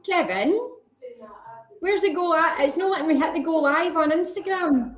Kevin, where's the go? It's not letting me hit the go live on Instagram.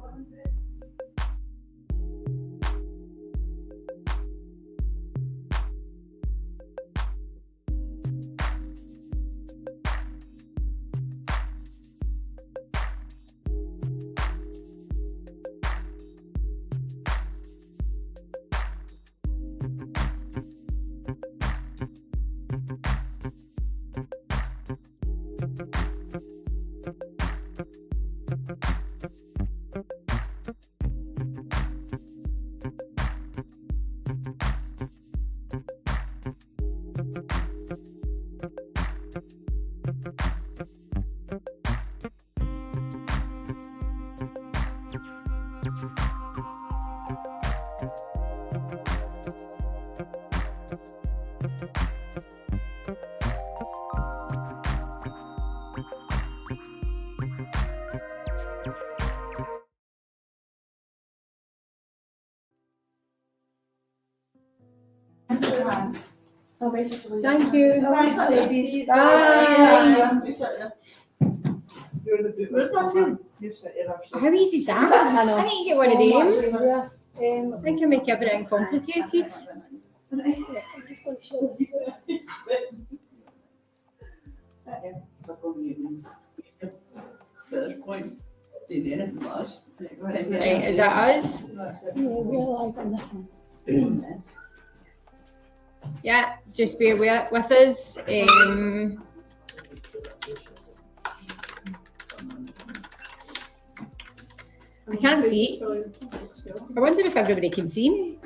Thank you. Thanks, ladies. Bye. Where's my pen? How easy is that? I know. I need to get one of them. Easier. I can make everything complicated. I'm just going to show this. Right, is that us? Yeah, we're live on this one. Yeah, just bear with us. I can't see. I wonder if everybody can see me.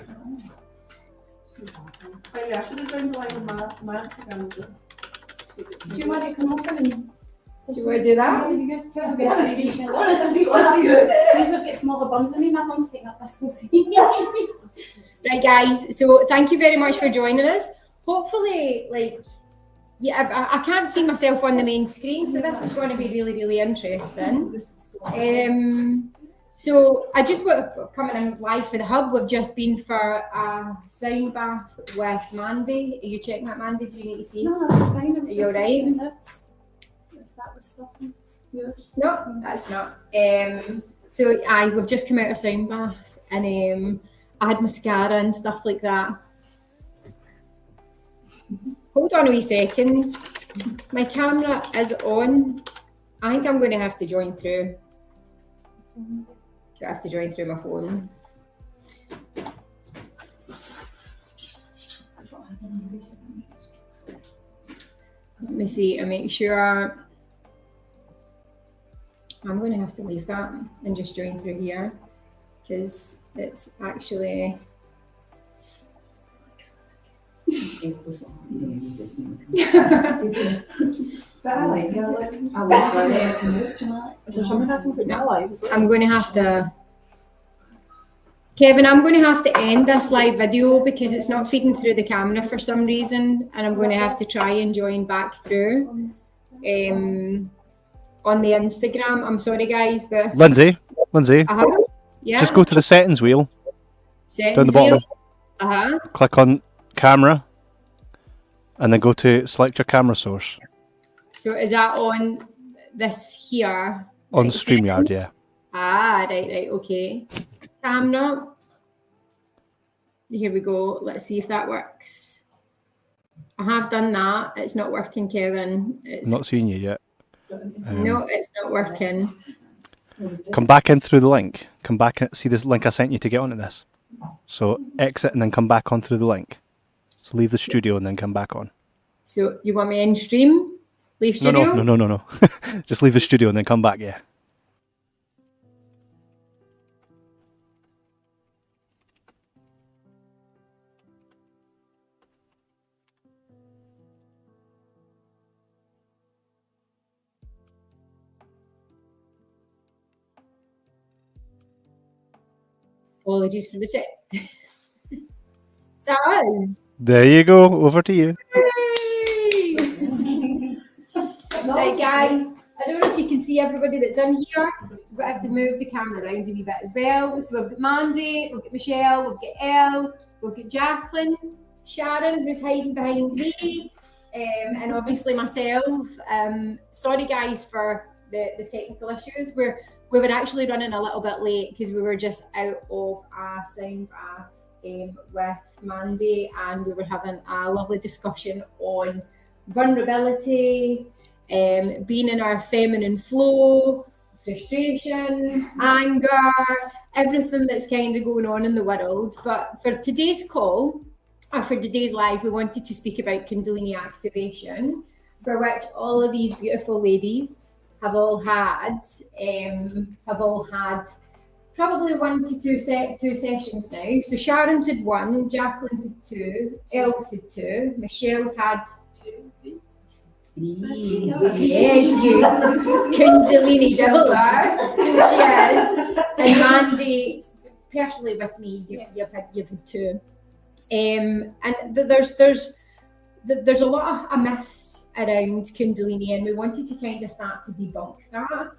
I should have joined the line on my Instagram. Do you want to come over and Do you want to do that? You guys can I want to see Please don't get smaller buns than me. My bum's taking up this whole scene. Right, guys. So thank you very much for joining us. Hopefully, yeah, I can't see myself on the main screen, so this is going to be really, really interesting. So I just want to coming in live for the hub. We've just been for a sound bath with Mandy. Are you checking that, Mandy? Do you need to see? No, that's fine. Are you alright? If that was stopping yours. No, that's not. So we've just come out of sound bath, and I had mascara and stuff like that. Hold on a wee second. My camera is on. I think I'm going to have to join through. I have to join through my phone. Let me see and make sure. I'm going to have to leave that and just join through here because it's actually. But I like Is there something I can put in my live as well? I'm going to have to. Kevin, I'm going to have to end this live video because it's not feeding through the camera for some reason, and I'm going to have to try and join back through on the Instagram. I'm sorry, guys, but Lindsay, yeah. just go to the settings wheel Settings down the bottom. wheel. Click on camera, and then go to select your camera source So is that on this here? on Right, StreamYard. settings? Yeah. Right, okay. Camera. Here we go. Let's see if that works. I have done that. It's not working, Kevin. It's I'm not seeing you yet. No, it's not working. Come back in through the link. Come back and see this link I sent you to get onto this. So exit and then come back onto the link. So leave the studio and then come back on. So you want me in stream? Leave studio? No. Just leave the studio and then come back, yeah. Apologies for the tech. It's us. There you go. Over to you. Yay! Right, guys. I don't know if you can see everybody that's in here. So I have to move the camera around a wee bit as well. So we've got Mandy, we've got Michelle, we've got Elle, we've got Jacqueline, Sharon, who's hiding behind me. and obviously myself. Sorry guys for the technical issues. We were actually running a little bit late because we were just out of a sound bath with Mandy, and we were having a lovely discussion on vulnerability, being in our feminine flow, frustration, anger, everything that's kind of going on in the world. But for today's call, or for today's live, we wanted to speak about Kundalini activation, for which all of these beautiful ladies have all had probably 1 to 2 sessions now. So Sharon's had 1, Jacqueline's had 2, Els had 2, Michelle's had 3. Yes, you Kundalini doubler. She is. And Mandy, personally with me, you've had 2. And there's a lot of myths around Kundalini, and we wanted to kind of start to debunk that.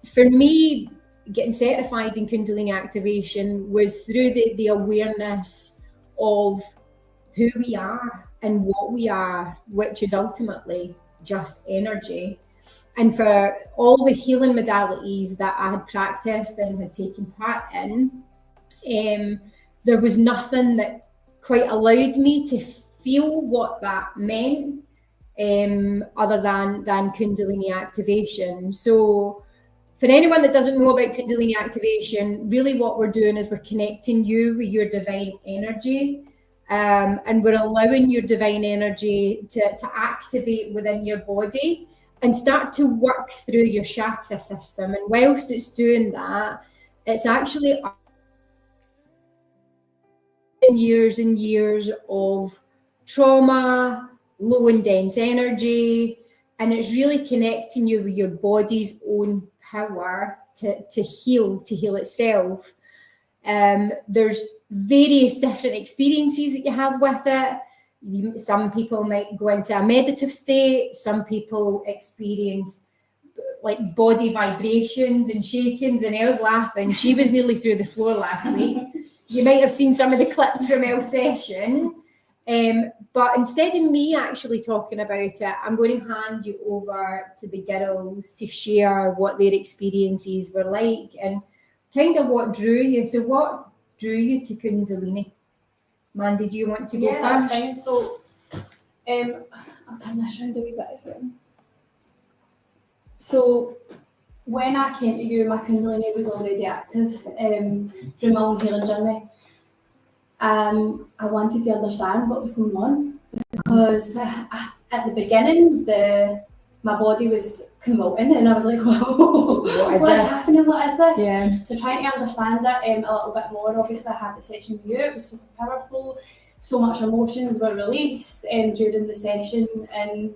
For me, getting certified in Kundalini activation was through the awareness of who we are and what we are, which is ultimately just energy. And for all the healing modalities that I had practiced and had taken part in, there was nothing that quite allowed me to feel what that meant, other than Kundalini activation. So for anyone that doesn't know about Kundalini activation, really what we're doing is we're connecting you with your divine energy, and we're allowing your divine energy to activate within your body and start to work through your chakra system. And whilst it's doing that, it's actually years and years of trauma, low and dense energy, and it's really connecting you with your body's own power to heal itself. There's various different experiences that you have with it. Some people might go into a meditative state, some people experience like body vibrations and shakings, and Elle's laughing. She was nearly through the floor last week. You might have seen some of the clips from Elle's session. But instead of me actually talking about it, I'm going to hand you over to the girls to share what their experiences were like and kind of what drew you. So what drew you to Kundalini? Mandy, do you want to go first? Yeah, that's fine. So, I'll turn this around a wee bit as well. So, when I came to you, my Kundalini was already active through my own healing journey. I wanted to understand what was going on, because at the beginning, my body was convulsing, and I was like, whoa, what's happening? What is this? Yeah. So trying to understand it a little bit more. Obviously, I had the session with you. It was so powerful. So much emotions were released during the session, and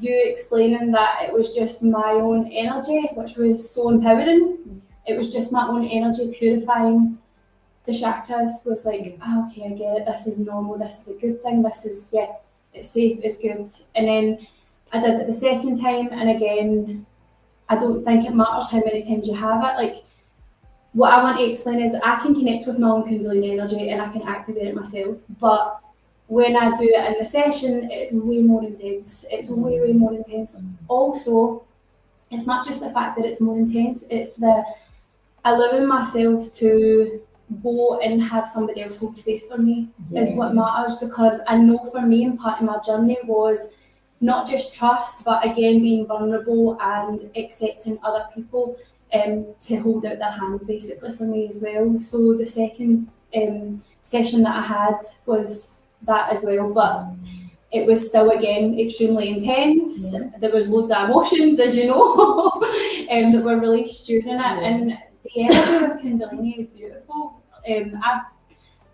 you explaining that it was just my own energy, which was so empowering. It was just my own energy purifying the chakras. Was like, oh, okay, I get it. This is normal. This is a good thing. This is, yeah, it's safe, it's good. And then I did it the second time, and again, I don't think it matters how many times you have it. Like, what I want to explain is I can connect with my own Kundalini energy and I can activate it myself. But when I do it in the session, it's way more intense. It's way, way more intense. Also, it's not just the fact that it's more intense, it's the allowing myself to go and have somebody else hold space for me is what matters, because I know for me, and part of my journey was not just trust, but again being vulnerable and accepting other people to hold out their hand basically for me as well. So the second session that I had was that as well, but it was still again extremely intense. There was loads of emotions, as you know, that were released during it, and the energy of Kundalini is beautiful. I've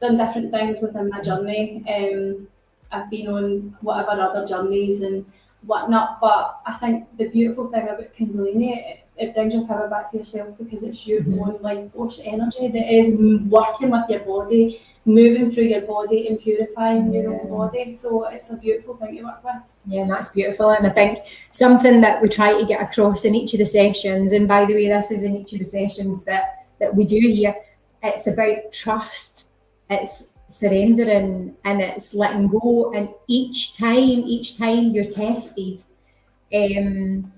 done different things within my journey. I've been on whatever other journeys and whatnot, but I think the beautiful thing about Kundalini, it brings your power back to yourself, because it's your own life force energy that is working with your body, moving through your body and purifying your own body. So it's a beautiful thing to work with. Yeah, and that's beautiful. And I think something that we try to get across in each of the sessions, and by the way, this is in each of the sessions that we do here, it's about trust. It's surrendering and it's letting go. And each time you're tested, and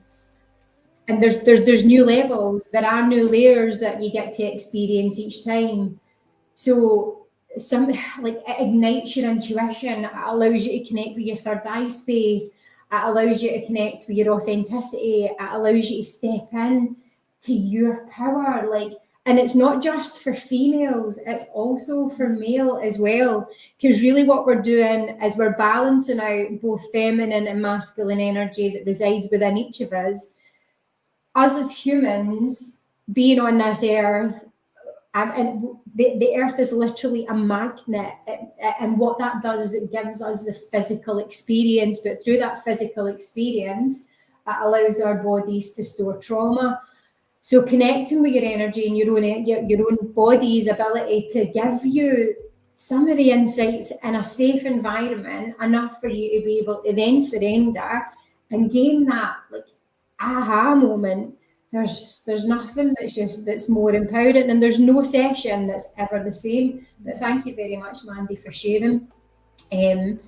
there's new levels. There are new layers that you get to experience each time. So some like it ignites your intuition. It allows you to connect with your third eye space. It allows you to connect with your authenticity. It allows you to step in to your power. And it's not just for females, it's also for male as well. Because really what we're doing is we're balancing out both feminine and masculine energy that resides within each of us. Us as humans being on this earth, and the earth is literally a magnet, and what that does is it gives us a physical experience, but through that physical experience, it allows our bodies to store trauma. So connecting with your energy and your own body's ability to give you some of the insights in a safe environment, enough for you to be able to then surrender and gain that aha moment. There's nothing that's more empowering, and there's no session that's ever the same. But thank you very much, Mandy, for sharing. And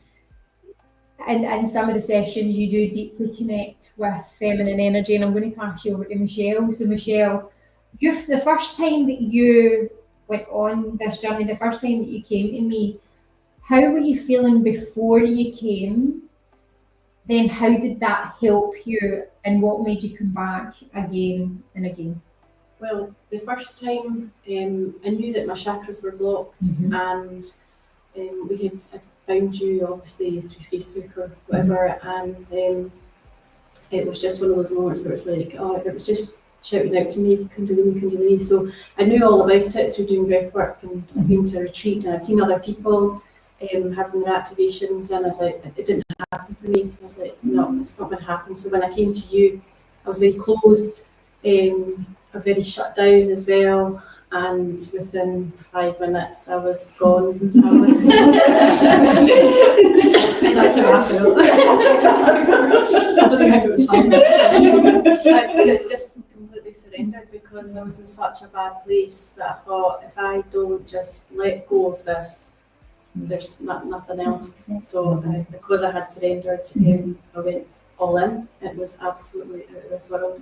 some of the sessions you do deeply connect with feminine energy, and I'm going to pass you over to Michelle. So Michelle, the first time that you went on this journey, the first time that you came to me, how were you feeling before you came? Then how did that help you, and what made you come back again and again? Well, the first time I knew that my chakras were blocked, and I found you obviously through Facebook or whatever, and it was just one of those moments where it's like, it was just shouting out to me, Kundalini, Kundalini. So I knew all about it through doing breath work and being to a retreat, and I'd seen other people having their activations, and I was like, it didn't happen for me. I was like, no, it's not going to happen. So when I came to you, I was very closed, very shut down as well, and within 5 minutes I was gone. That's how I feel. I don't think it was 5 minutes. I just completely surrendered because I was in such a bad place that I thought, if I don't just let go of this, there's nothing else. So because I had surrendered, I went all in. It was absolutely out of this world.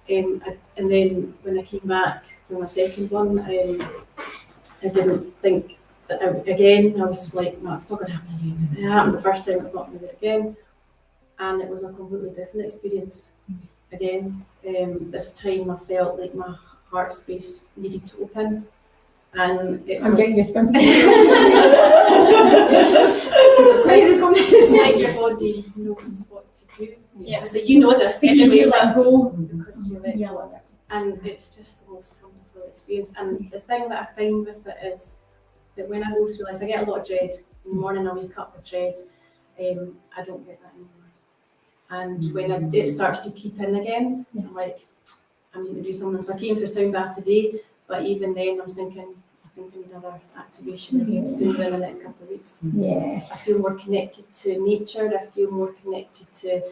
And then when I came back for my second one, I didn't think that I was like, no, it's not going to happen again. It happened the first time, it's not going to do it again. And it was a completely different experience again. This time I felt like my heart space needed to open. And I'm getting this one. It's like your body knows what to do. Yeah. So you know this. Because you let go. Because you let go. And it's just the most wonderful experience. And the thing that I find with it is that when I go through life, I get a lot of dread. In the morning I wake up with dread. I don't get that anymore. And when it starts to keep in again, I'm like, I need to do something. So I came for a sound bath today, but even then I was thinking, I need another activation again soon in the next couple of weeks. Yeah. I feel more connected to nature. I feel more connected to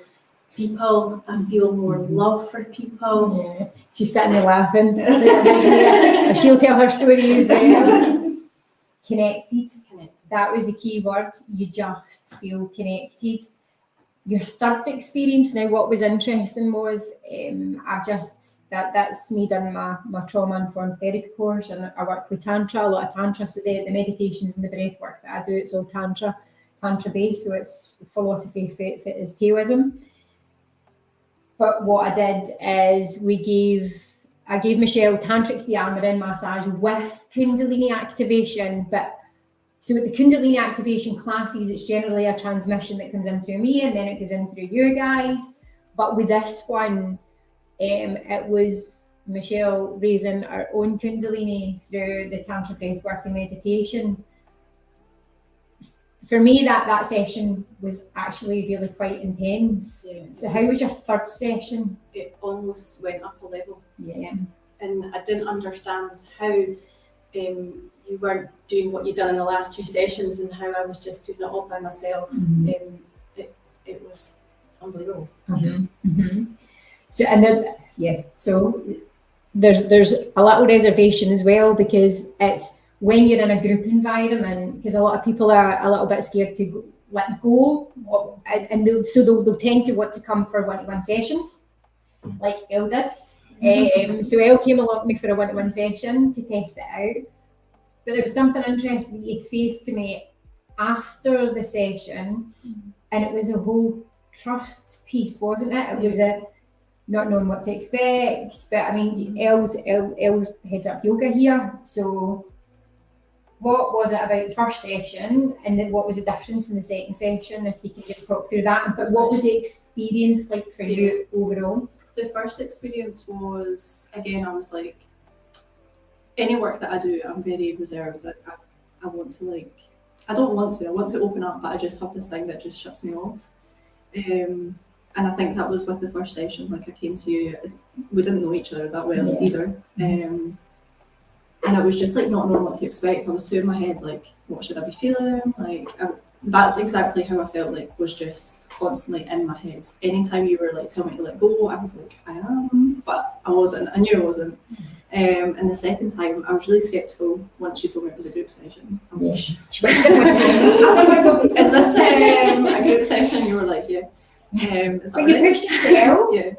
people. I feel more love for people. Yeah. She's sitting there laughing. She'll tell her story as well. Connected. That was the key word. You just feel connected. Your third experience, now what was interesting was that's me done my trauma-informed therapy course, and I work with Tantra, a lot of Tantra, so the meditations and the breath work that I do, it's all Tantra based, so it's philosophy fit as Taoism. But what I did is I gave Michelle tantric dearmoring massage with Kundalini activation, but so with the Kundalini activation classes, it's generally a transmission that comes in through me and then it goes in through you guys. But with this one, it was Michelle raising our own Kundalini through the Tantra breath work and meditation. For me, that session was actually really quite intense. Yeah, so how was your third session? It almost went up a level. Yeah. And I didn't understand how you weren't doing what you'd done in the last 2 sessions and how I was just doing it all by myself. It was unbelievable. So there's a little reservation as well, because when you're in a group environment, because a lot of people are a little bit scared to let go, and they'll tend to want to come for one-to-one sessions, like Elle did. So Elle came along with me for a one-to-one session to test it out. But there was something interesting that he says to me after the session, and it was a whole trust piece, wasn't it? It was a not knowing what to expect. But I mean, Elle heads up yoga here, so what was it about the first session, and then what was the difference in the second session? If you could just talk through that, but what was the experience like for you overall? The first experience was, again, I was like, any work that I do, I'm very reserved. I want to like, I want to open up, but I just have this thing that just shuts me off. And I think that was with the first session. Like I came to you, we didn't know each other that well either. And I was just like not knowing what to expect. I was too in my head, like, what should I be feeling? Like, that's exactly how I felt, like, was just constantly in my head. Anytime you were like telling me to let go, I was like, I am, but I wasn't. I knew I wasn't. And the second time, I was really skeptical once you told me it was a group session. I was like, is this a group session? You were like, yeah. Is that But you right? pushed yourself. Yeah.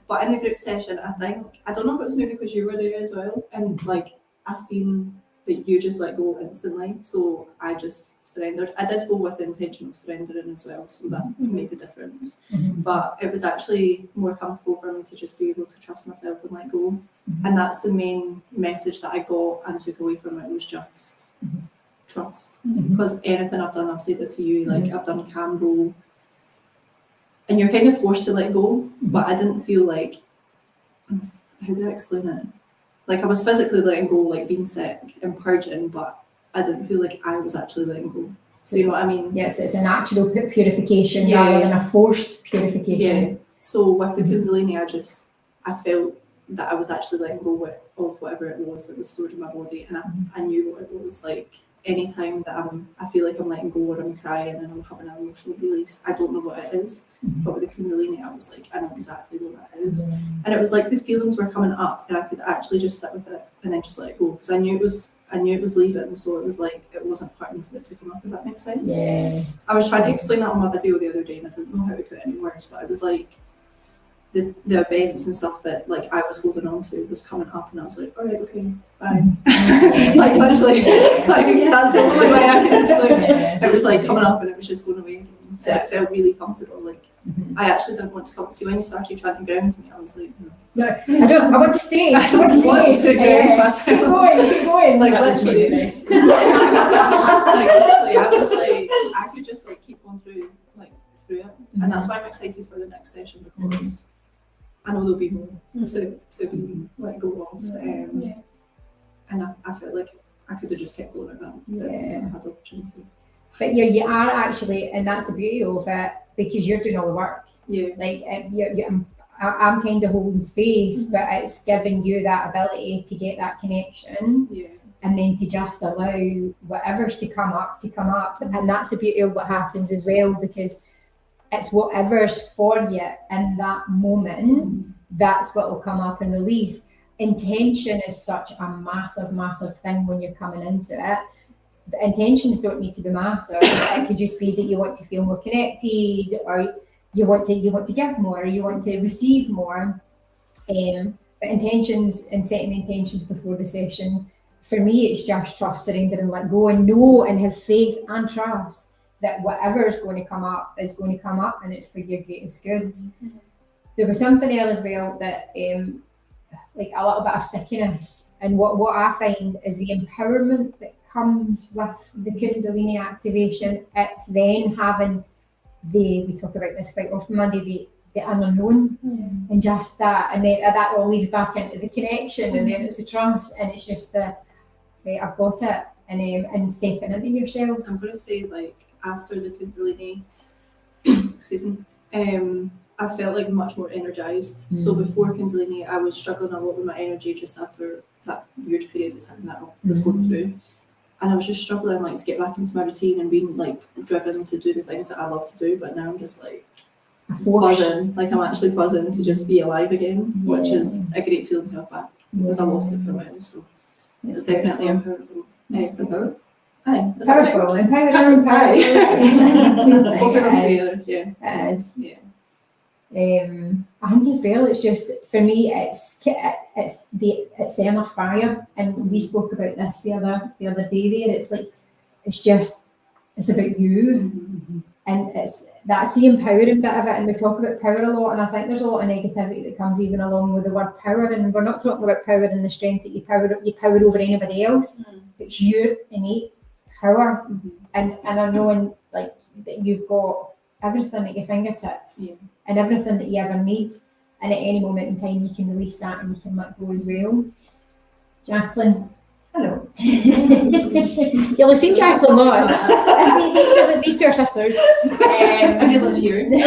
But in the group session, I think, I don't know if it was maybe because you were there as well, and like I seen that you just let go instantly, so I just surrendered. I did go with the intention of surrendering as well, so that made a difference. But it was actually more comfortable for me to just be able to trust myself and let go. And that's the main message that I got and took away from it, was just trust. Because anything I've done, I've said it to you, like I've done Cambo, and you're kind of forced to let go, but I didn't feel like, how do I explain it? Like I was physically letting go, like being sick and purging, but I didn't feel like I was actually letting go. So you know what I mean? Yes, it's a natural purification rather than a forced purification. Yeah. So with the Kundalini, I felt that I was actually letting go of whatever it was that was stored in my body, and I knew what it was. Like anytime that I feel like I'm letting go or I'm crying and I'm having an emotional release, I don't know what it is. But with the Kundalini, I was like, I know exactly what that is. And it was like the feelings were coming up, and I could actually just sit with it and then just let it go, because I knew it was leaving. So it was like it wasn't hurting for it to come up, if that makes sense. Yeah. I was trying to explain that on my video the other day, and I didn't know how to put it any words, but it was like the events and stuff that like I was holding on to was coming up, and I was like, all right, okay, bye. Like literally, like that's the only way I can explain it. It was like coming up and it was just going away again. So it felt really comfortable. Like I actually didn't want to come. See, when you started trying to ground me, I was like, no. I want to stay. I don't want to ground myself. Keep going. Like literally, like literally, I was like, I could just like keep going through it, and that's why I'm excited for the next session, because I know there'll be more to be let go of, and I felt like I could have just kept going at that if I had the opportunity. But you are actually, and that's the beauty of it, because you're doing all the work. Yeah. Like I'm kind of holding space, but it's giving you that ability to get that connection. Yeah. And then to just allow whatever's to come up, and that's the beauty of what happens as well, because it's whatever's for you in that moment, that's what will come up and release. Intention is such a massive thing when you're coming into it. The intentions don't need to be massive. It could just be that you want to feel more connected, or you want to give more, or you want to receive more. But intentions and setting intentions before the session, for me, it's just trust, surrender, and let go, and know and have faith and trust that whatever is going to come up is going to come up, and it's for your greatest good. There was something else as well that, like a little bit of stickiness, and what I find is the empowerment that comes with the Kundalini activation. It's then having we talk about this quite often, Monday, the unknown, and just that, and then that all leads back into the connection, and then it's the trust, and it's just I've got it, and stepping into yourself. I'm going to say, like, after the Kundalini, excuse me, I felt like much more energized. So before Kundalini, I was struggling a lot with my energy just after that weird period of time that I was going through. And I was just struggling like to get back into my routine and being like driven to do the things that I love to do. But now I'm just like buzzing, like I'm actually buzzing to just be alive again, which is a great feeling to have back. because I lost it for a while. So it's definitely empowerable. Nice power. Aye. Is that right? Powerful, empowering, Both of them together. Yeah. It is. Yeah. I think as well, it's just for me, it's the inner fire, and we spoke about this the other day. There, it's like it's about you, and that's the empowering bit of it. And we talk about power a lot, and I think there's a lot of negativity that comes even along with the word power. And we're not talking about power in the strength that you power over anybody else. It's your innate power, and I know like that you've got everything at your fingertips. Yeah. And everything that you ever need, and at any moment in time you can release that and you can let go as well. Jacqueline. Hello. You'll have seen Jacqueline lots. These two are sisters. And they live here. They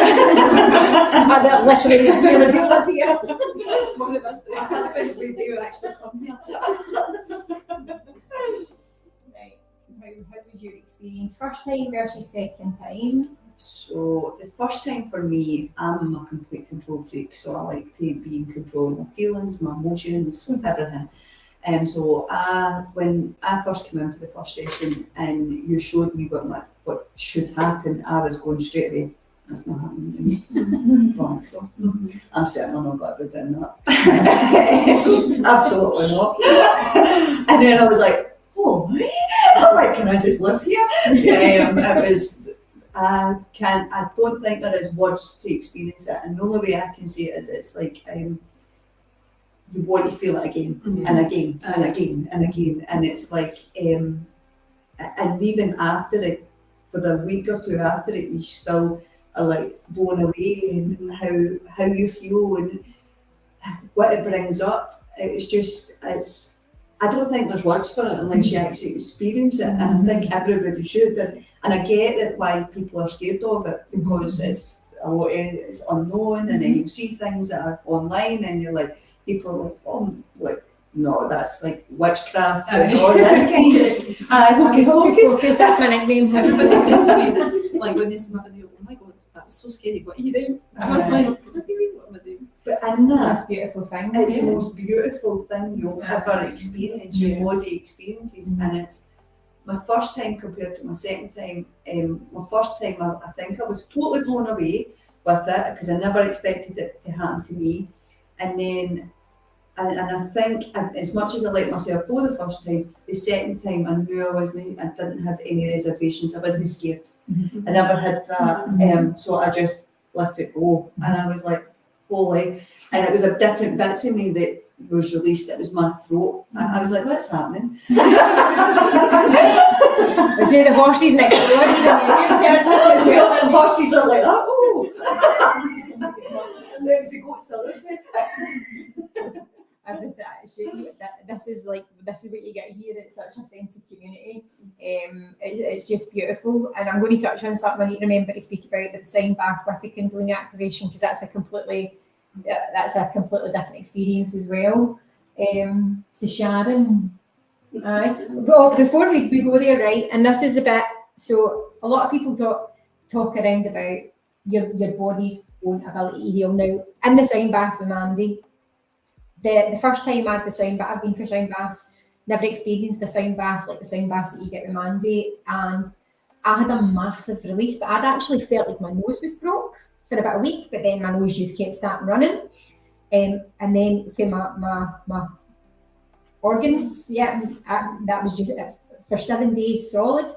literally really do live here. One of us. My husband's we do actually come here. Right. How was your experience? First time versus second time? So the first time for me, I'm a complete control freak, so I like to be in control of my feelings, my emotions, everything. And so when I first came in for the first session and you showed me what should happen, I was going straight away. That's not happening to me. Blank, so I'm certainly not going to be doing that. Absolutely not. And then I was like, oh, I'm like, can I just live here? It was. I don't think there is words to experience it, and the only way I can say it is it's like you want to feel it again and again and again and again, and it's like and even after it, for a week or two after it, you still are like blown away and how you feel and what it brings up. It's I don't think there's words for it unless you actually experience it, and I think everybody should. And I get that why people are scared of it, because it's unknown, and then you see things that are online, and you're like, people are like, oh, like, no, that's like witchcraft and all this kind of hocus pocus. That's my nickname. Everybody says to me, like when they see my video, oh my god, that's so scary, what are you doing? I was like, what do you mean, what am I doing? But in That's the that, most beautiful thing. it's the most beautiful thing you'll ever experience, your body experiences, and it's my first time compared to my second time. My first time, I think I was totally blown away with it because I never expected it to happen to me. And then, and I think as much as I let myself go the first time, the second time I knew I didn't have any reservations. I wasn't scared. I never had that. So I just let it go, and I was like, holy. And it was a different bits of me that was released. It was my throat. I was like, what's happening? I say the horses next door, you're scared as well. The horses are like, oh. And then the goats are like, this is what you get here. It's such a sense of community. It's just beautiful. And I'm going to touch on something I need to remember to speak about the sound bath with the Kundalini activation, because that's a completely different experience as well. So Sharon, well, before we go there, right, and this is the bit, so a lot of people talk around about your body's own ability to heal. Now, in the sound bath with Mandy, the first time I had the sound bath, I've been for sound baths, never experienced a sound bath like the sound baths that you get with Mandy, and I had a massive release, but I'd actually felt like my nose was broke for about a week, but then my nose just kept starting running. And then for my organs, that was just for 7 days solid.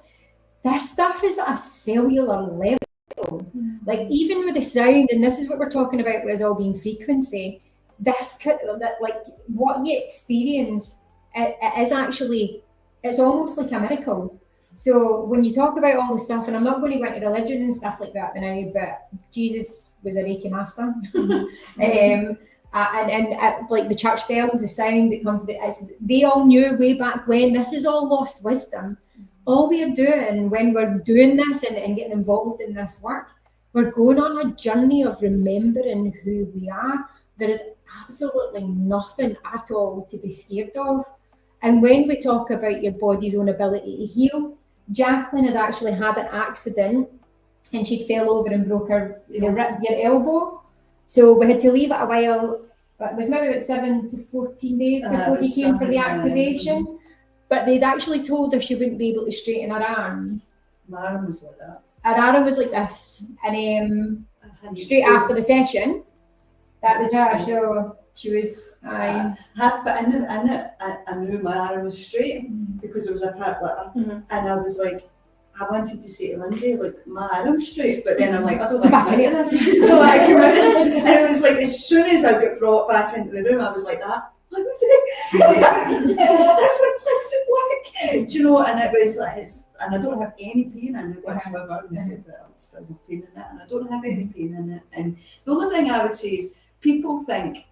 This stuff is at a cellular level. Like even with the sound, and this is what we're talking about with all being frequency, like what you experience, it is actually, it's almost like a miracle. So when you talk about all the stuff, and I'm not going to go into religion and stuff like that now, but Jesus was a Reiki master. And like the church bells, the sound that comes, they all knew way back when. This is all lost wisdom. All we are doing when we're doing this and getting involved in this work, we're going on a journey of remembering who we are. There is absolutely nothing at all to be scared of. And when we talk about your body's own ability to heal, Jacqueline had actually had an accident and she fell over and broke your elbow. So we had to leave it a while but it was maybe about 7 to 14 days before it he was came for the something, activation. But they'd actually told her she wouldn't be able to straighten her arm. My arm was like that. Her arm was like this, and I had straight full- after the session, that was her. So she was, half, but I knew my arm was straight because there was a part like that, Mhm. and I was like, I wanted to say to Lindsay, like, my arm's straight, but then I'm like, I don't Back like to in come out of this. I don't like to come out of this. And it was like, as soon as I got brought back into the room, I was like that. Lindsay, that's like, do you know? And it was like, and I don't have any pain in it whatsoever. And I said that I still have pain in it, and I don't have any pain in it. And the only thing I would say is, people think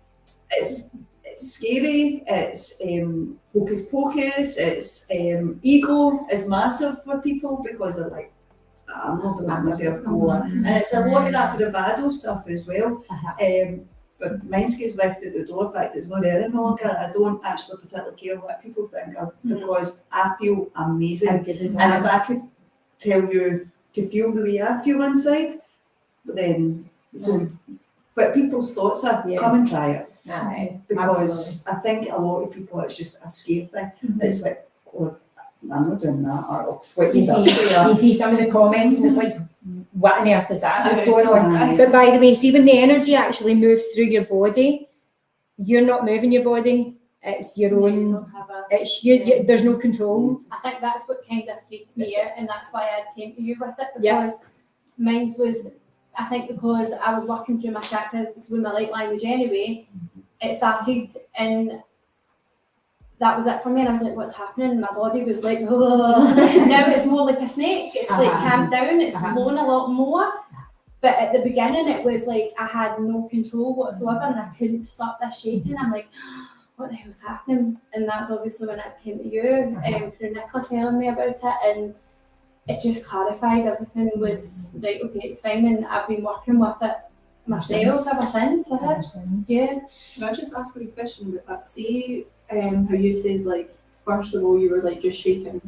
it's scary, it's hocus pocus, it's ego is massive for people because they're like, I'm not going to let myself go. And it's a lot of that bravado stuff as well. But mine gets left at the door. In fact, it's not there any longer. I don't actually particularly care what people think because I feel amazing. how good is And that? if I could tell you to feel the way I feel inside, then so. But people's thoughts are, Yeah. come and try it. Aye, Because I think a lot of people, it's just a scare thing. It's like, oh, I'm not doing that. Or what You is up see, there? you see some of the comments and it's like, what on earth is that that's going on? Aye. But by the way, see when the energy actually moves through your body, you're not moving your body. It's your You own. don't have a. It's you. There's no control. I think that's what kind of freaked me out, and that's why I came to you with it Yeah. because mine was. I think because I was working through my chakras with my light language anyway, it started and that was it for me. And I was like, what's happening? My body was like, oh. Now it's more like a snake. It's like calmed down, it's flown a lot more. But at the beginning, it was like I had no control whatsoever and I couldn't stop this shaking. I'm like, what the hell's happening? And that's obviously when I came to you through Nicola telling me about it. And it just clarified everything was right, okay, it's fine, and I've been working with it myself ever since. Yeah. Can I just ask you a question about that? See how you says like first of all you were like just shaking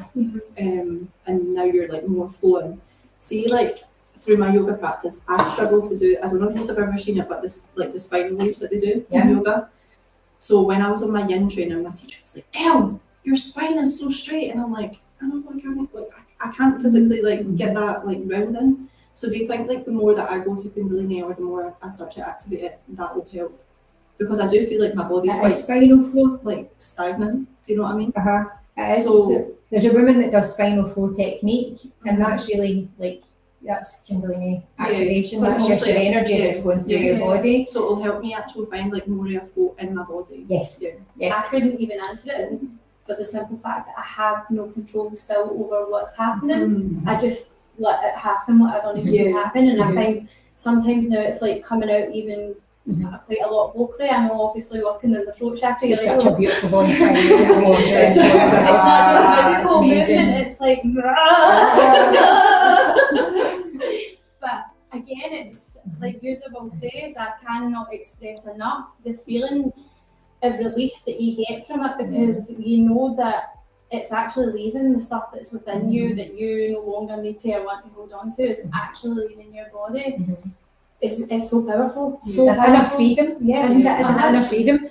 and now you're like more flowing. See like through my yoga practice I struggle to do, I don't know if you've ever seen it, but this like the spinal waves that they do in yoga. So when I was on my yin training, my teacher was like, damn, your spine is so straight, and I'm like, I can't physically like get that like rounding. So do you think like the more that I go to Kundalini or the more I start to activate it, that will help? Because I do feel like my body's quite Spinal flow. like stagnant. Do you know what I mean? It is. So- There's a woman that does spinal flow technique, and that's really like that's Kundalini activation. 'cause That's just your obviously- energy that's going through your body. So it'll help me actually find like more of a flow in my body. Yes. Yeah. I couldn't even answer it for the simple fact that I have no control still over what's happening. I just let it happen, whatever needs to happen. And I find sometimes now it's like coming out even quite a lot vocally. I know obviously working in the throat chakra, It's you're such like, a beautiful voice. it's not just physical movement, it's like but again it's like Usable says, I cannot express enough the feeling of release that you get from it because you know that it's actually leaving the stuff that's within you that you no longer need to or want to hold on to is actually leaving your body. It's so powerful. So It's an inner powerful. freedom, Yeah. isn't it? It's an inner freedom.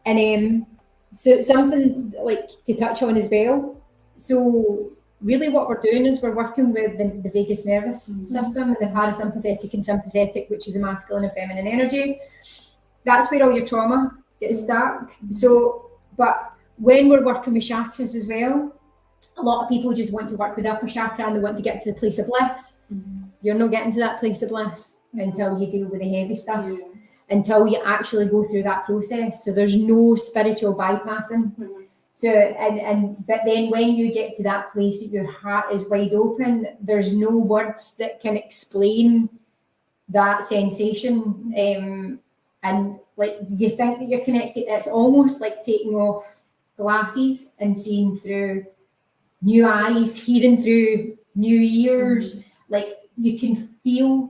And so something like to touch on as well. So really what we're doing is we're working with the vagus nervous system and the parasympathetic and sympathetic, which is a masculine and feminine energy. That's where all your trauma gets stuck. So, but when we're working with chakras as well, a lot of people just want to work with the upper chakra and they want to get to the place of bliss. You're not getting to that place of bliss until you deal with the heavy stuff, until you actually go through that process. So there's no spiritual bypassing. So but then when you get to that place that your heart is wide open, there's no words that can explain that sensation. And like you think that you're connected, it's almost like taking off glasses and seeing through new eyes, hearing through new ears. Like you can feel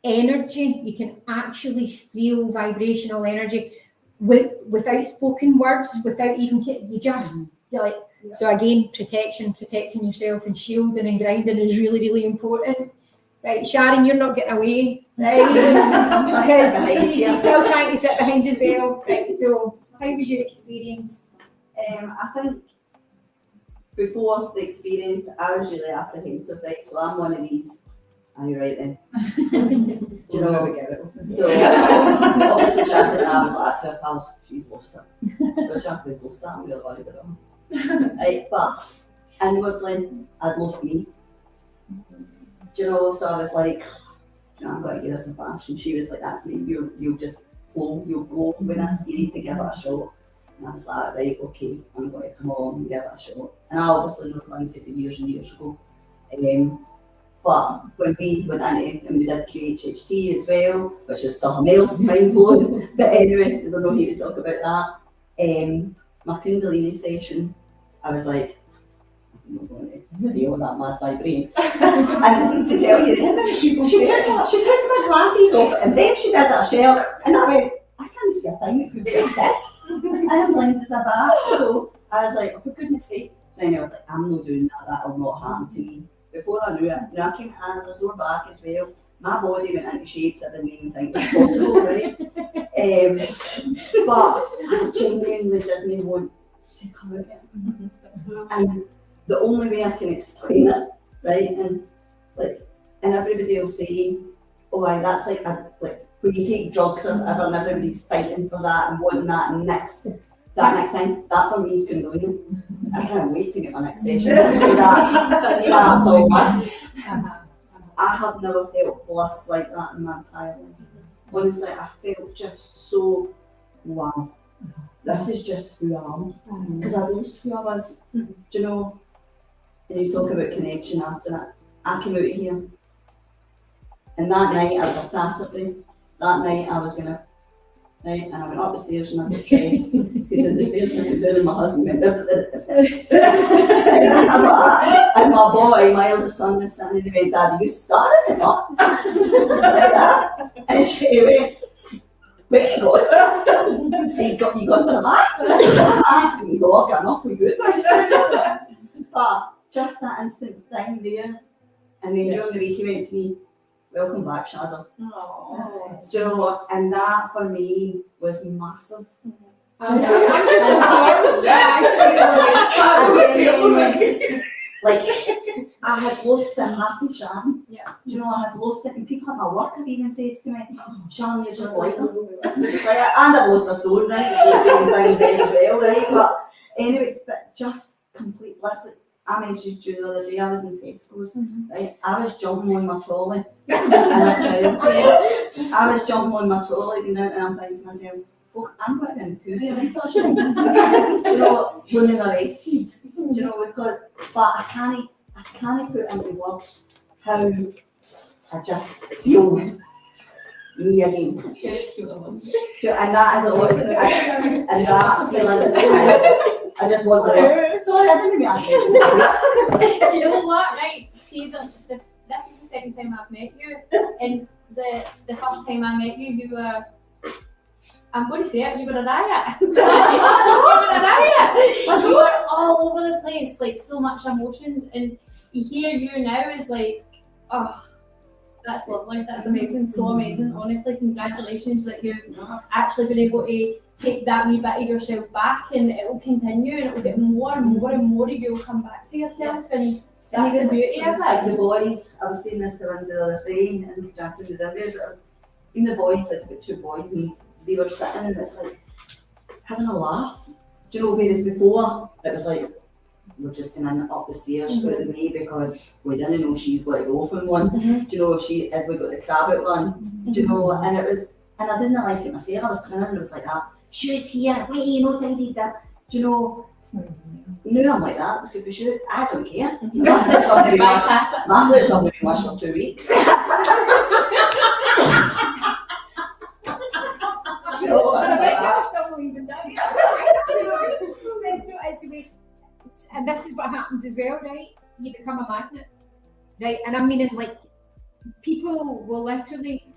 energy, you can actually feel vibrational energy without spoken words, without even you're like. So again, protecting yourself and shielding and grounding is really, really important. Right, Sharon, you're not getting away, right? Because she's still trying to sit behind as well. Right, so how was your experience? I think before the experience, I was really apprehensive, right? So I'm one of these. Are you right then? Do you know? So obviously Jacqueline, I was like, to her pals, she's lost it. But Jacqueline's lost it. I'm really worried about her. Right, but inwardly, I'd lost me. Do you know? So I was like, I'm going to give this a bash. And she was like, that's me. You'll just flow. You'll glow when that's you need to give it a shot. And I was like, right, okay, I'm going to come along and give it a shot. And I obviously know Lindsay for years and years ago. But when we went in and we did QHHT as well, which is something else mind blowing. But anyway, we're not here to talk about that. My Kundalini session, I was like, I'm not going to deal with that mad my brain. And to tell you, she took my glasses off and then she did it herself. And I went, I can't see a thing that you just did. I am blind as a bat. So I was like, oh, for goodness sake. Then I was like, I'm not doing that, that'll not happen to me. Before I knew it, now I came in with a sore back as well. My body went into shapes I didn't even think was possible, right? But I genuinely didn't want to come out of it. And the only way I can explain it, right, and everybody will say, oh, aye, that's like when you take drugs or whatever and everybody's fighting for that and wanting that next thing, that for me is Kundalini. I can't wait to get my next session. So that's that bliss. I have never felt bliss like that in my entire life. Honestly, I felt just so, wow, this is just who I am. Because I lost who I was. Do you know? And you talk about connection after that. I came out of here. And that night, it was a Saturday. That night, I was going to, right, and I went up the stairs and I got dressed. Got down the stairs and I got down and my husband went, and my boy, my eldest son, was sitting in the bed, Dad, you started it up? Like that. And she went, where you going? You got for the back? I said, no, I've got enough for you. But just that instant thing there, and then during the week he went to me, welcome back, Shazza. Oh. Do you know what? And that for me was massive. I'm just so Like, I had lost it happy, Sharon. Yeah. Do you know, I had lost it, and people at my work have even said to me, Sharon, you're just like them. Just like, and I've lost a stone, right? It's the same thing as them as well, right? But anyway, but just complete bliss. Like, I mentioned you the other day, I was in Tesco's, right? I was jumping on my trolley in a child place. I was jumping on my trolley and I'm thinking to myself, fuck, I'm going in the courier, do you know, when they're arrested, do you know, because, but I can't put into words how I just feel me again. And that is a lot of, and that feeling, I just want to. Sorry, I didn't mean Do you know what? Right, see, this is the second time I've met you, and the first time I met you, you were, I'm going to say it, you were a riot. You were a riot. You were all over the place, like so much emotions, and here you now is like, oh, that's lovely, that's amazing, so amazing. Honestly, congratulations that you've actually been able to take that wee bit of yourself back, and it will continue, and it will get more and more and more of you will come back to yourself, and that's the beauty of like it. the boys, I was saying this to Lindsay the other day, and Jacqueline was in there, in the boys, like I've got 2 boys, and they were sitting and it's like having a laugh. Do you know, whereas before it was like we're just going up the stairs out of the way because we didn't know she's going to go from one. Do you know, if we got the crab out one? Do you know, and it was, and I didn't like it myself. I was coming in and it was like that. Shoes here, why you know tidy that? Do you know? No, I'm like that. Could be shoot. I don't care. My foot's not going to be washed. My foot's not going to be washed for 2 weeks. And this is what happens as well, right? You become a magnet, right? And I'm meaning, like, people will literally,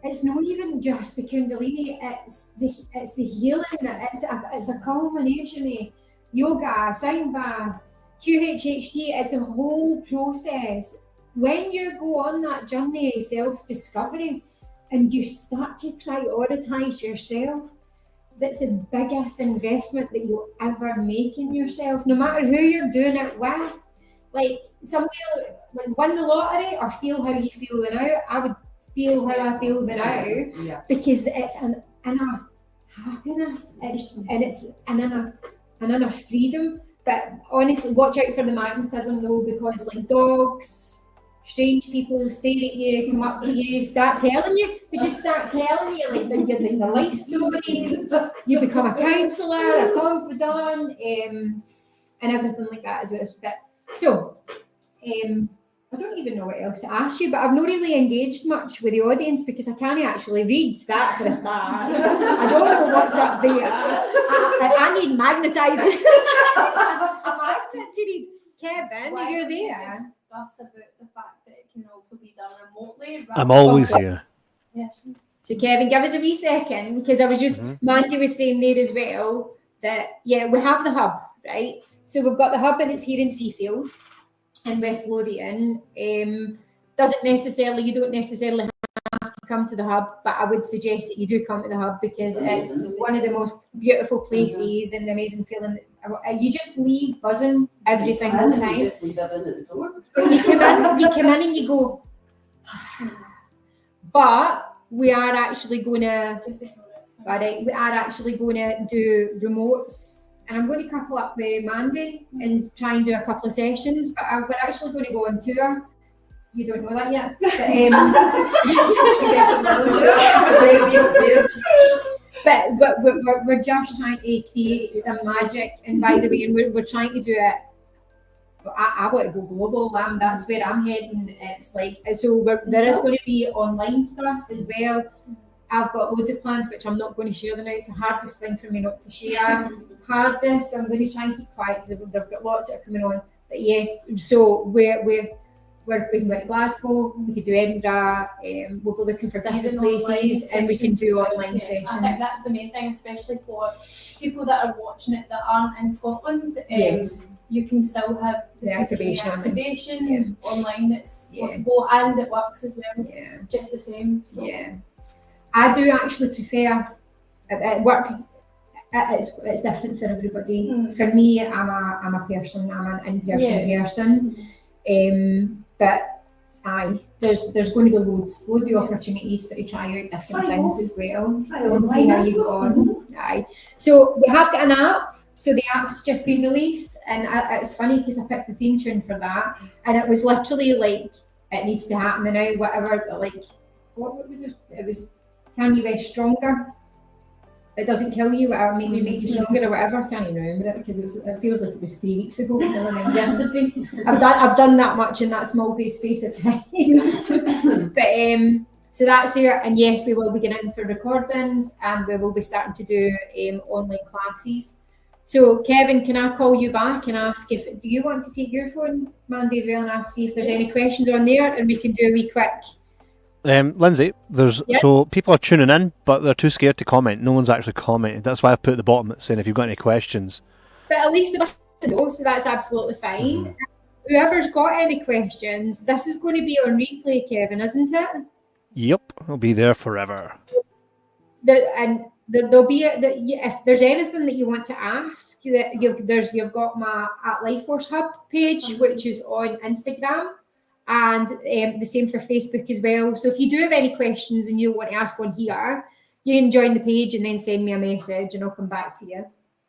it's not even just the Kundalini, it's the healing, it's a culmination of yoga, sound baths, QHHT, it's a whole process when you go on that journey of self-discovery and you start to prioritise yourself, that's the biggest investment that you'll ever make in yourself, no matter who you're doing it with. Like somebody like win the lottery or feel how you feel now, I would feel how I feel now Yeah. because it's an inner happiness and it's an inner freedom. But honestly, watch out for the magnetism though, because like dogs, strange people stare at you, come up to you, start telling you. They just start telling you like their life stories. You become a counsellor, a confidant, and everything like that. So, I don't even know what else to ask you, but I've not really engaged much with the audience because I can't actually read that for a start. I don't know what's up there. I need magnetising. I'm magnet to read. Kevin, Why you're don't we there. discuss about the fact that it can also be done remotely. I'm always Okay. here. Yes. So Kevin, give us a wee second, because I was just, Mandy was saying there as well that, yeah, we have the hub, right? So we've got the hub and it's here in Seafield in West Lothian. You don't necessarily have to come to the hub, but I would suggest that you do come to the hub because it's one of the most beautiful places and amazing feeling. You just leave buzzing every single You time. just leave everyone at the door. You come in and you go, but we are actually going to, we are actually going to do remotes, and I'm going to couple up with Mandy and try and do a couple of sessions, but we're actually going to go on tour. You don't know that yet. But we're just trying to create some magic, and by the way, and we're trying to do it. I want to go global. That's where I'm heading. It's like, so there is going to be online stuff as well. I've got loads of plans which I'm not going to share them out. It's the hardest thing for me not to share. Hardest. So I'm going to try and keep quiet because they've got lots that are coming on. But yeah, so we can go to Glasgow, we could do Edinburgh, we'll be looking for different Even places, and we can do online sessions. I think that's the main thing, especially for people that are watching it that aren't in Scotland. Yes. You can still have The activation. Yeah. Online. It's Yeah. possible and it works as well. Yeah. Just the same. So. Yeah. I do actually prefer at work. It's different for everybody. For me, I'm a person. I'm an in-person person. But there's going to be loads of opportunities for to try out different things as well and see how you've gone. So we have got an app. So the app's just been released, and it's funny because I picked the theme tune for that, and it was literally like it needs to happen now. Whatever, like what was it? It was Kanye West Stronger. It doesn't kill you, maybe make you stronger or whatever. I can't even remember it because it feels like it was 3 weeks ago, yesterday. I've done that much in that small space of time. But so that's there, and yes, we will be getting in for recordings, and we will be starting to do online classes. So Kevin, can I call you back and ask do you want to take your phone, Mandy, as well, and ask see if there's any questions on there, and we can do a wee quick. Lindsay, so people are tuning in, but they're too scared to comment. No one's actually commented. That's why I put at the bottom saying if you've got any questions. But at least they must know, so that's absolutely fine. Whoever's got any questions, this is going to be on replay, Kevin, isn't it? Yep, it'll be there forever. There'll be if there's anything that you want to ask, you've got my at Life Force Hub page, which is on Instagram. And the same for Facebook as well. So if you do have any questions and you want to ask on here, you can join the page and then send me a message and I'll come back to you.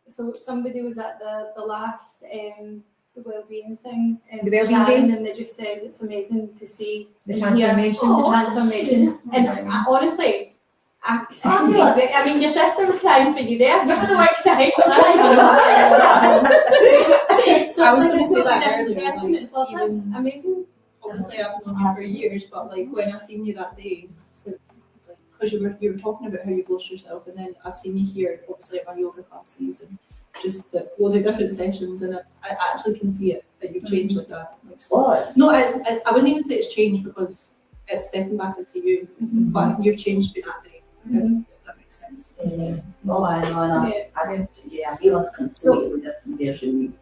So somebody was at the last the wellbeing thing, the wellbeing day, and they just says it's amazing to see the transformation. The transformation. And honestly, I mean, your sister was crying for you there. You were the one crying. So I was going to say that earlier. It's amazing. Obviously, I've known you for years, but like when I seen you that day, because you were talking about how you've lost yourself, and then I've seen you here, obviously at my yoga classes and just loads of different sessions, and I actually can see it that you've changed like that. Like, so, I wouldn't even say it's changed because it's stepping back into you, but you've changed for that day. If that makes sense. I know, and I feel like a completely different version of me.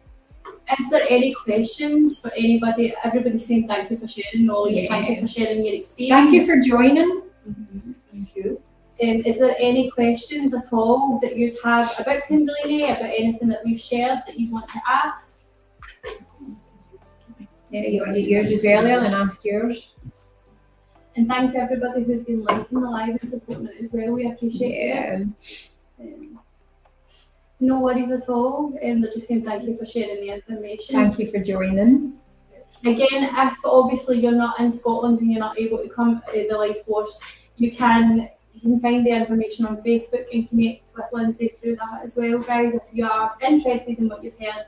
Is there any questions for anybody? Everybody's saying thank you for sharing knowledge, thank you for sharing your experience. Thank you for joining. Thank you. Is there any questions at all that you have about Kundalini, about anything that we've shared that you want to ask? Yeah, you want to get yours as well, and ask yours. And thank you everybody who's been liking the live and supporting it as well. We appreciate it. No worries at all. They're just saying thank you for sharing the information. Thank you for joining. Again, if obviously you're not in Scotland and you're not able to come to the Life Force, you can find the information on Facebook and connect with Lindsay through that as well, guys. If you are interested in what you've heard,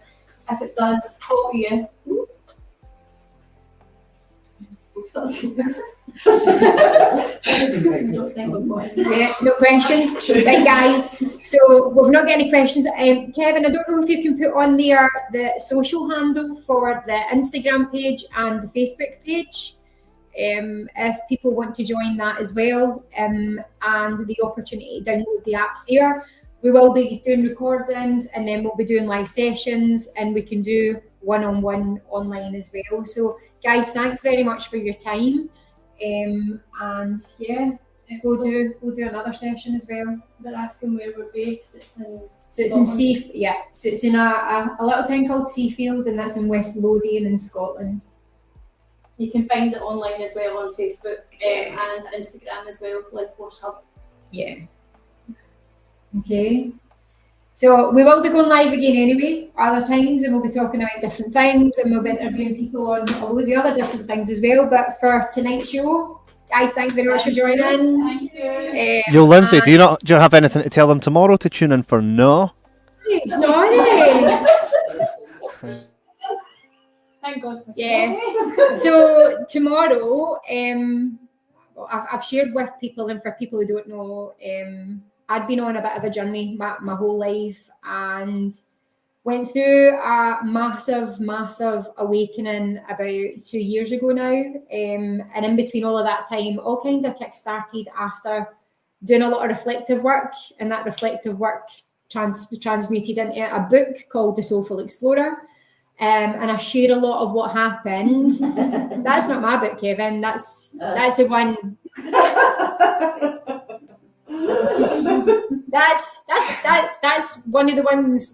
if it does call you. Yeah, no questions. Right, guys. So we've not got any questions. Kevin, I don't know if you can put on there the social handle for the Instagram page and the Facebook page. If people want to join that as well, and the opportunity to download the apps there. We will be doing recordings, and then we'll be doing live sessions, and we can do one-on-one online as well. So guys, thanks very much for your time. And yeah, we'll do another session as well. They're asking where we're based. It's in So it's in a little town called Seafield, and that's in West Lothian in Scotland. You can find it online as well on Facebook and Instagram as well, Life Force Hub. Yeah. Okay. So we will be going live again anyway, other times, and we'll be talking about different things, and we'll be interviewing people on all those other different things as well. But for tonight's show, guys, thanks very much for joining. Thank you. Yo, Lindsay, do you not have anything to tell them tomorrow to tune in for? No. Sorry. Thank God. Yeah. So tomorrow, I've shared with people, and for people who don't know, I'd been on a bit of a journey my whole life, and went through a massive awakening about 2 years ago now. And in between all of that time, all kinds of kick-started after doing a lot of reflective work, and that reflective work transmuted into a book called The Soulful Explorer. And I share a lot of what happened. That's not my book, Kevin. That's the one. That's one of the ones.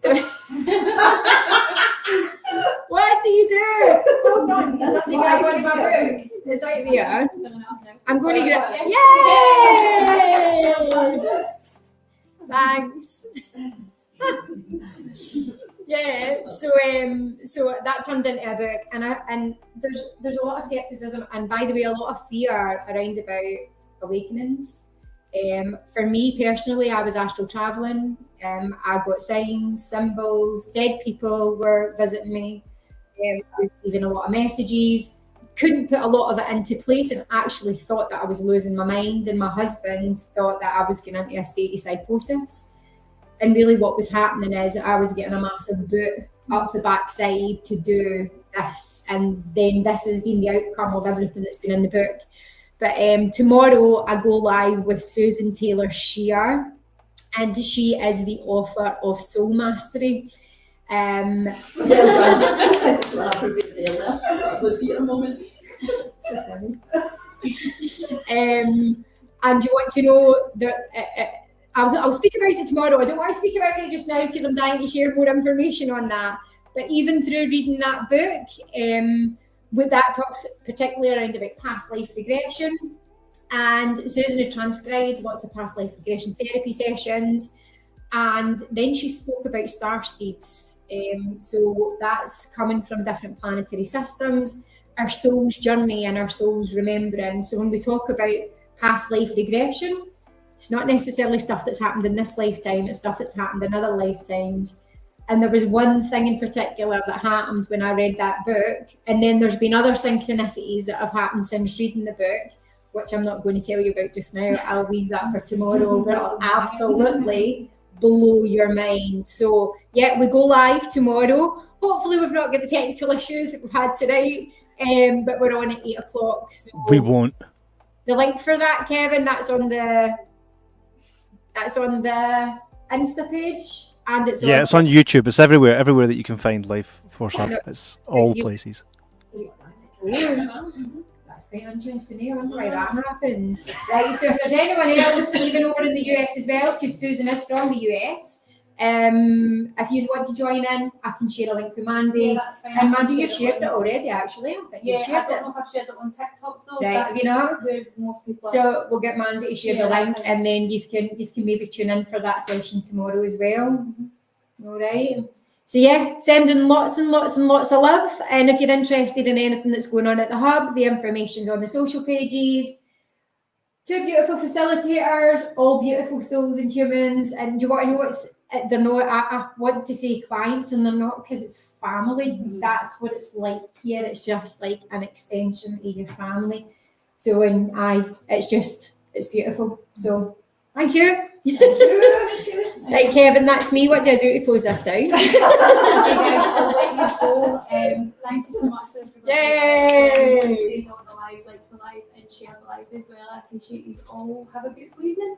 What do you do? Hold on, because that's one of my books. It's out there. I'm going to get it. Yay! Thanks. Yeah, so that turned into a book, and there's a lot of skepticism, and by the way, a lot of fear around about awakenings. For me personally, I was astral traveling. I got signs, symbols, dead people were visiting me. I was receiving a lot of messages. Couldn't put a lot of it into place, and actually thought that I was losing my mind. And my husband thought that I was getting into a state of psychosis. And really, what was happening is I was getting a massive boot up the backside to do this, and then this has been the outcome of everything that's been in the book. But tomorrow I go live with Susan Taylor Shear, and she is the author of Soul Mastery. Well done. Well, I'll be there. That would be a moment. And you want to know that I'll speak about it tomorrow. I don't want to speak about it just now because I'm dying to share more information on that. But even through reading that book, with that talks particularly around about past life regression, and Susan had transcribed lots of past life regression therapy sessions, and then she spoke about star seeds. So that's coming from different planetary systems, our soul's journey and our soul's remembering. So when we talk about past life regression, it's not necessarily stuff that's happened in this lifetime, it's stuff that's happened in other lifetimes. And there was one thing in particular that happened when I read that book. And then there's been other synchronicities that have happened since reading the book, which I'm not going to tell you about just now. I'll leave that for tomorrow. It'll absolutely blow your mind. So yeah, we go live tomorrow. Hopefully we've not got the technical issues that we've had tonight, but we're on at 8 o'clock. So we won't. The link for that, Kevin, that's on the Insta page. and it's Yeah, on. it's on YouTube. It's everywhere that you can find Life Force Hub. No. It's all You- places. That's quite interesting. I wonder why that happened. Right, so if there's anyone else, even over in the US as well, because Susan is from the US, if you want to join in, I can share a link with Mandy. Yeah, that's fine. And I can Mandy, you've share shared it already, actually. I think Yeah, you've I shared don't it. know if I've shared it on TikTok though. Right, That's have you know? where most people are. So we'll get Mandy to share Yeah, the that's link, fine. and then you can maybe tune in for that session tomorrow as well. All right. So yeah, sending lots and lots and lots of love. And if you're interested in anything that's going on at the hub, the information's on the social pages. 2 beautiful facilitators, all beautiful souls and humans. And do you want to know what's they're not? I want to say clients, and they're not, because it's family. That's what it's like here. It's just like an extension of your family. So it's beautiful. So thank you. Right, Kevin, that's me. What do I do to close this down? Okay, guys, I'll let you go. Thank you so much for everybody. Yay! Stayed on the live, like the live, and share the live as well. I appreciate you all. Have a beautiful evening.